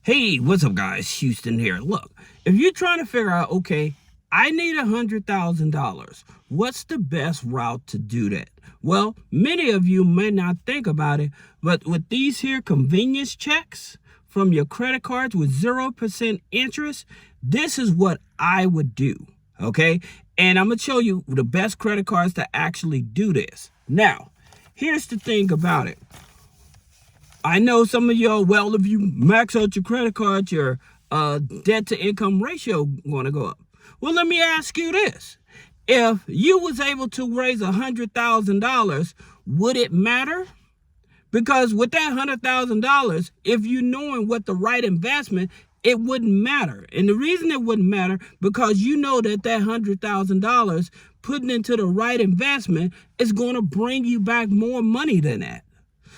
Hey, what's up, guys? Houston here. Look, if you're trying to figure out, okay, I need $100,000, what's the best route to do that? Well, many of you may not think about it, but with these here convenience checks from your credit cards with 0% interest, this is what I would do, okay? And I'm going to show you the best credit cards to actually do this. Now, here's the thing about it. I know some of y'all, well, if you max out your credit card, your debt to income ratio going to go up. Well, let me ask you this. If you was able to raise $100,000, would it matter? Because with that $100,000, if you knowing what the right investment, it wouldn't matter. And the reason it wouldn't matter, because you know that $100,000 putting into the right investment is going to bring you back more money than that.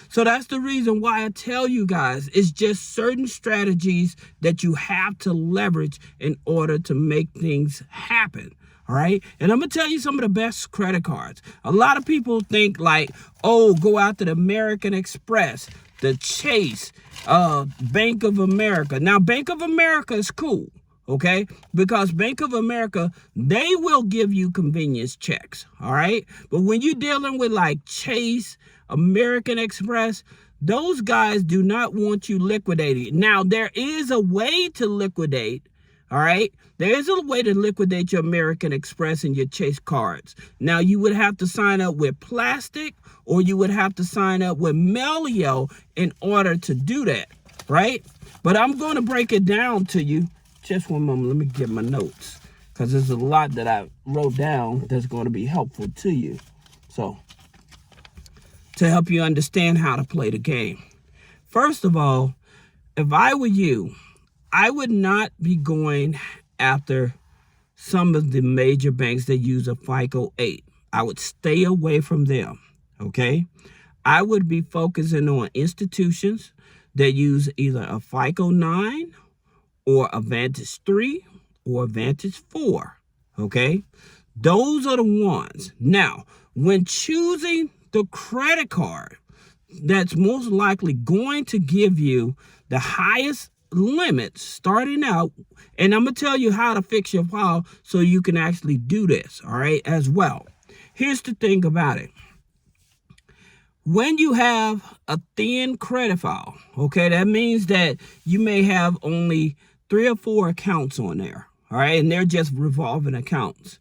So that's the reason why I tell you guys, it's just certain strategies that you have to leverage in order to make things happen. All right. And I'm going to tell you some of the best credit cards. A lot of people think like, oh, go out to the American Express, the Chase, Bank of America. Now, Bank of America is cool. Okay, because Bank of America, they will give you convenience checks. All right. But when you're dealing with like Chase, American Express, those guys do not want you liquidating. Now, there is a way to liquidate. All right. There is a way to liquidate your American Express and your Chase cards. Now, you would have to sign up with Plastic, or you would have to sign up with Melio in order to do that. Right. But I'm going to break it down to you. Just one moment, let me get my notes, because there's a lot that I wrote down that's going to be helpful to you. So, to help you understand how to play the game. First of all, if I were you, I would not be going after some of the major banks that use a FICO 8. I would stay away from them, okay? I would be focusing on institutions that use either a FICO 9 or a Vantage 3 or a Vantage 4, okay? Those are the ones. Now, when choosing the credit card that's most likely going to give you the highest limits starting out, and I'm going to tell you how to fix your file so you can actually do this, all right, as well. Here's the thing about it. When you have a thin credit file, okay, that means that you may have only 3 or 4 accounts on there, all right, and they're just revolving accounts.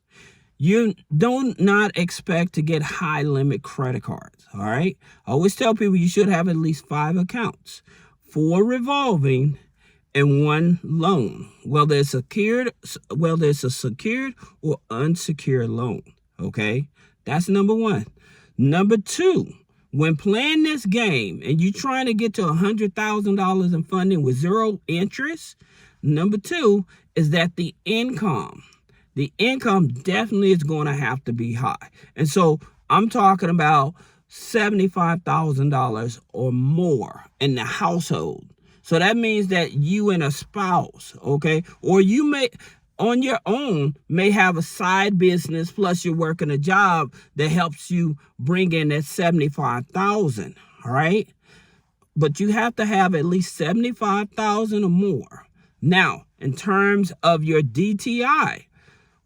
You do not expect to get high limit credit cards, all right? I always tell people you should have at least 5 accounts, 4 revolving and 1 loan. Whether it's a secured or unsecured loan, okay? That's number 1. Number 2, when playing this game and you're trying to get to $100,000 in funding with 0 interest, number 2 is that the income definitely is going to have to be high. And so I'm talking about $75,000 or more in the household. So that means that you and a spouse, okay, or you may on your own may have a side business, plus you're working a job that helps you bring in that $75,000, all right? But you have to have at least $75,000 or more. Now, in terms of your DTI,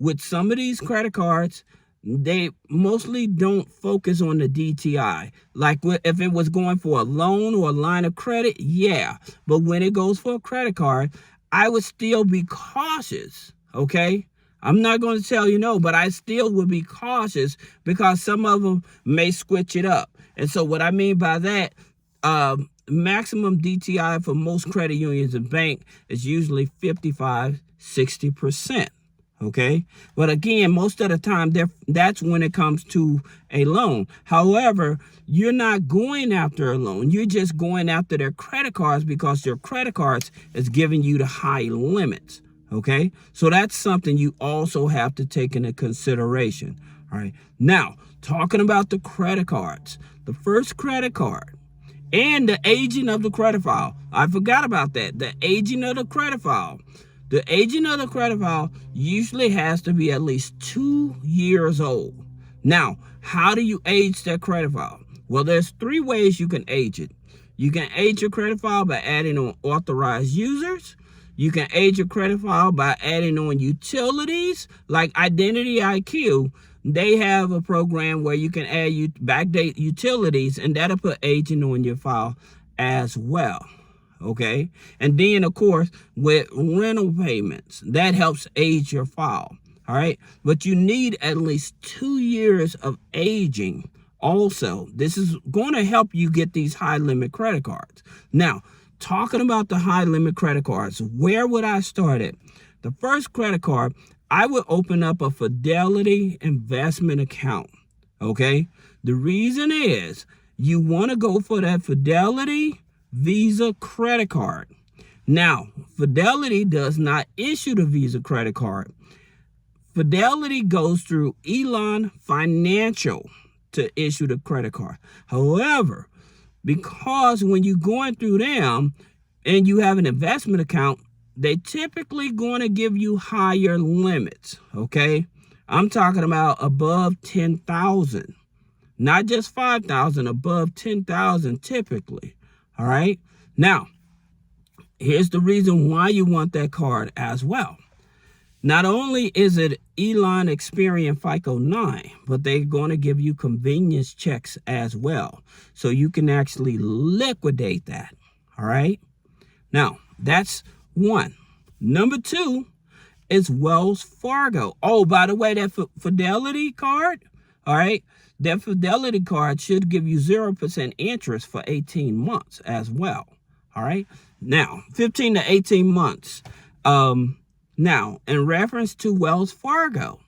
with some of these credit cards, they mostly don't focus on the DTI. Like if it was going for a loan or a line of credit, yeah. But when it goes for a credit card, I would still be cautious, okay? I'm not going to tell you no, but I still would be cautious because some of them may switch it up. And so what I mean by that, maximum DTI for most credit unions and bank is usually 55-60%. Okay, but again, most of the time, that's when it comes to a loan. However, you're not going after a loan. You're just going after their credit cards because their credit cards is giving you the high limits. Okay, so that's something you also have to take into consideration. All right, now talking about the credit cards, the first credit card and the aging of the credit file. I forgot about that. The aging of the credit file. The aging of the credit file usually has to be at least 2 years old. Now, how do you age that credit file? Well, there's 3 ways you can age it. You can age your credit file by adding on authorized users. You can age your credit file by adding on utilities like Identity IQ. They have a program where you can add backdate utilities, and that'll put aging on your file as well. Okay, and then of course with rental payments, that helps age your file. All right, but you need at least 2 years of aging. Also, this is going to help you get these high limit credit cards. Now, talking about the high limit credit cards, where would I start at? The first credit card, I would open up a Fidelity investment account. Okay, the reason is you want to go for that Fidelity Visa credit card. Now, Fidelity does not issue the Visa credit card. Fidelity goes through Elan Financial to issue the credit card. However, because when you're going through them and you have an investment account, they typically going to give you higher limits. Okay, I'm talking about above 10,000, not just 5,000, above 10,000 typically. All right, now here's the reason why you want that card as well. Not only is it Elan Experian FICO 9, but they're going to give you convenience checks as well. So you can actually liquidate that. All right. Now, that's one. Number two is Wells Fargo. Oh, by the way, that Fidelity card, all right, that Fidelity card should give you 0% interest for 18 months as well. All right. Now, 15 to 18 months. Now, in reference to Wells Fargo,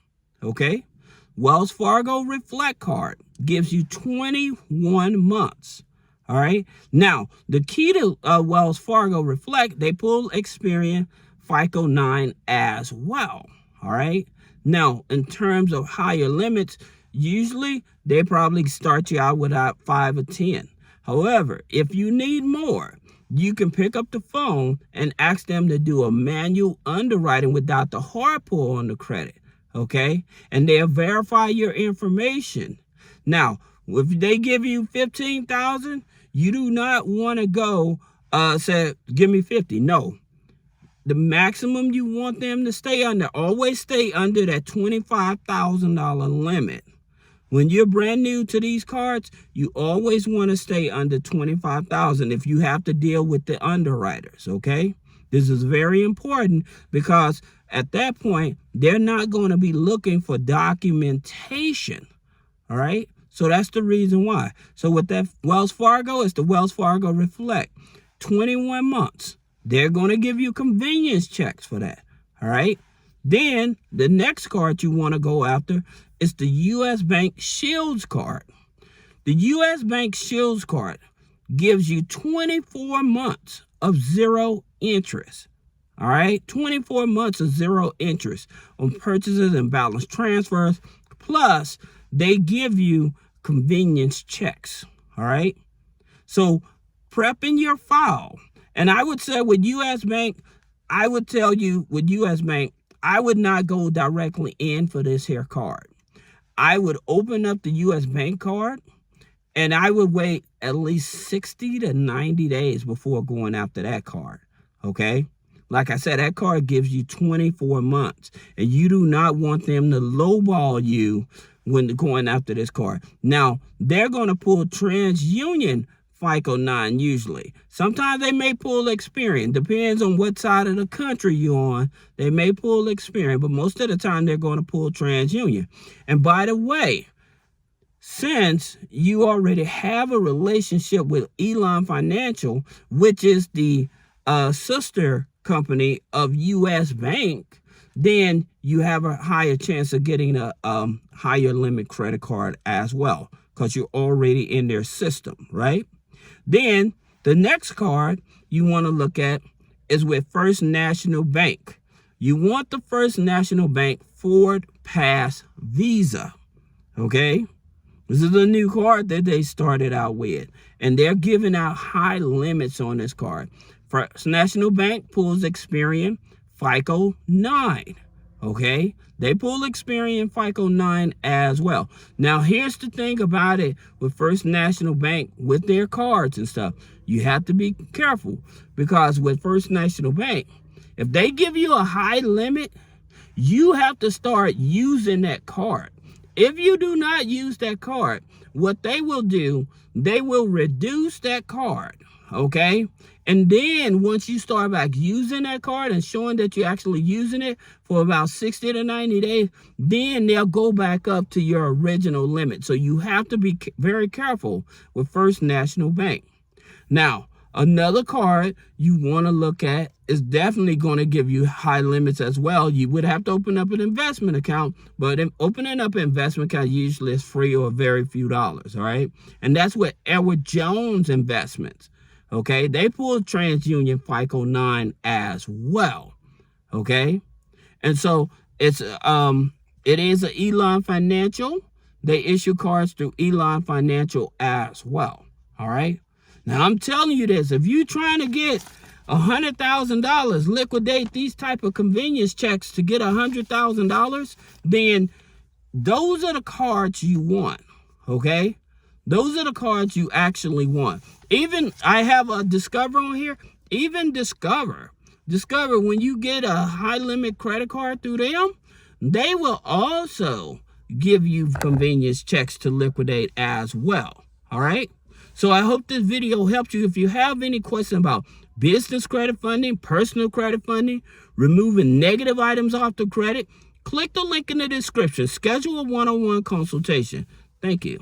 okay, Wells Fargo Reflect card gives you 21 months. All right. Now, the key to Wells Fargo Reflect, they pull Experian FICO 9 as well. All right. Now, in terms of higher limits, usually they probably start you out with 5 or 10. However, if you need more, you can pick up the phone and ask them to do a manual underwriting without the hard pull on the credit, okay? And they'll verify your information. Now, if they give you 15,000, you do not want to go say, give me 50. No. The maximum you want them to stay under, always stay under that $25,000 limit. When you're brand new to these cards, you always want to stay under $25,000 if you have to deal with the underwriters, okay? This is very important because at that point, they're not going to be looking for documentation, all right? So that's the reason why. So with that Wells Fargo, it's the Wells Fargo Reflect. 21 months. They're going to give you convenience checks for that, all right? Then the next card you want to go after is the U.S. Bank Shields card. The U.S. Bank Shields card gives you 24 months of zero interest. All right, 24 months of zero interest on purchases and balance transfers. Plus, they give you convenience checks. All right, so prepping your file. And I would say with U.S. Bank, I would tell you with U.S. Bank, I would not go directly in for this here card. I would open up the U.S. Bank card and I would wait at least 60 to 90 days before going after that card. Okay. Like I said, that card gives you 24 months and you do not want them to lowball you when going after this card. Now, they're going to pull TransUnion FICO 9 usually. Sometimes they may pull Experian. Depends on what side of the country you're on. They may pull Experian, but most of the time they're going to pull TransUnion. And by the way, since you already have a relationship with Elan Financial, which is the sister company of U.S. Bank, then you have a higher chance of getting a higher limit credit card as well because you're already in their system, right? Then the next card you want to look at is with First National Bank. You want the First National Bank Ford Pass Visa, okay? This is a new card that they started out with, and they're giving out high limits on this card. First National Bank pulls Experian FICO 9, Okay, they pull Experian FICO 9 as well. Now, here's the thing about it with First National Bank with their cards and stuff. You have to be careful because with First National Bank, if they give you a high limit, you have to start using that card. If you do not use that card, what they will do, they will reduce that card, okay? And then once you start back using that card and showing that you're actually using it for about 60 to 90 days, then they'll go back up to your original limit. So you have to be very careful with First National Bank. Now, another card you want to look at is definitely going to give you high limits as well. You would have to open up an investment account, but opening up an investment account usually is free or very few dollars, all right? And that's with Edward Jones Investments, okay? They pulled TransUnion FICO 9 as well, okay? And so it is an Elan Financial. They issue cards through Elan Financial as well, all right? Now, I'm telling you this, if you're trying to get $100,000, liquidate these type of convenience checks to get $100,000, then those are the cards you want, okay? Those are the cards you actually want. Even, I have a Discover on here, even Discover, when you get a high limit credit card through them, they will also give you convenience checks to liquidate as well, all right? So I hope this video helped you. If you have any questions about business credit funding, personal credit funding, removing negative items off the credit, click the link in the description. Schedule a one-on-one consultation. Thank you.